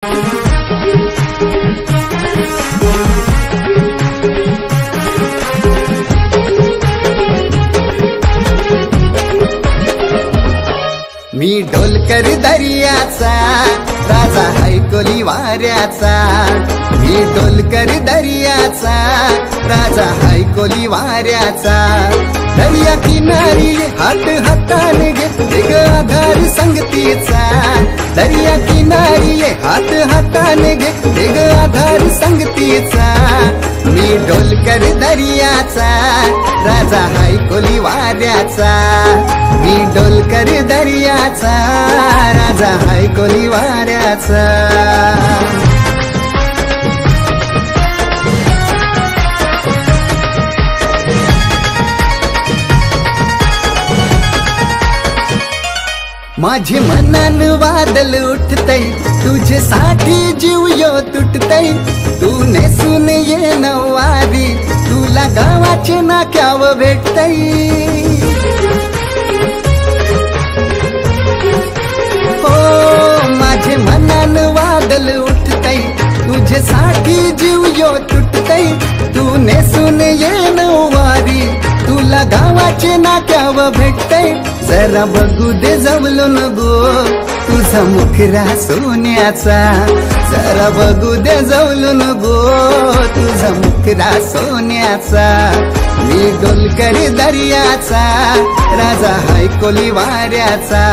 मी ढोलकर दर्याचा राजा हैकोली वाऱ्याचा। मी ढोलकर दर्याचा राजा हैकोली वाऱ्याचा। दर्या किनारी हात हाताने घेते ग आधार संगतीचा। दर्या किनारी हात हाताने घेते ग आधार संगतीचा। मी ढोलकर दर्याचा राजा हैकोली वाऱ्याचा। मी ढोलकर दर्याचा राजा हैकोली वाऱ्याचा। माझे मनान वादल उठतय तुझ्यासाठी जीव यो तुटतय। तू नेसून ये नवारी तुला गावाचे नाक्याव भेटतय। हो माझे मनान वादल उठतय तुझ्यासाठी जीव यो तुटतय। तू नेसून ये नवारी तुला गावाचे नाक्याव भेटतय। जरा बघू दे जवलून गो तुझा मुखरा सोन्याचा। जरा बघू दे जवलून गो तुझा मुखरा सोन्याचा। मी ढोलकर दर्याचा राजा हैकोली वाऱ्याचा।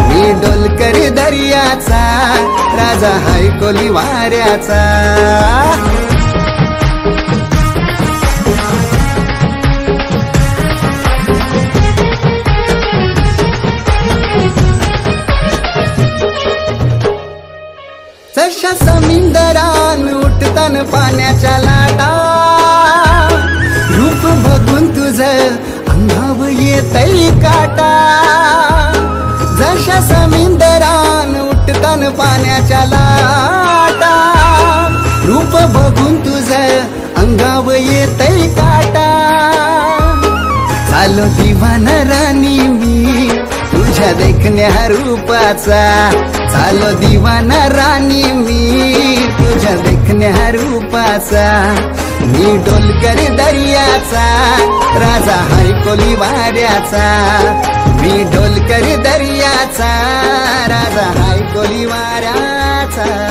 मी ढोलकर दर्याचा राजा हैकोली वाऱ्याचा। जशा समुद्रान उठतान पाण्याच्या लाटा। रूप बघून तुझं अंगावर येतय काटा। जशा समुद्रान उठतान पाण्याच्या लाटा। रूप बघून तुझं अंगावर येतय काटा। झालो दिवाना राणी मी तुझ्या देखण्या रूपाचा। झालो दिवाना राणी मी तुझ्या देखण्या रूपाचा। मी ढोलकर दर्याचा राजा हैकोली वाऱ्याचा। मी ढोलकर दर्याचा राजा हैकोली वाऱ्याचा।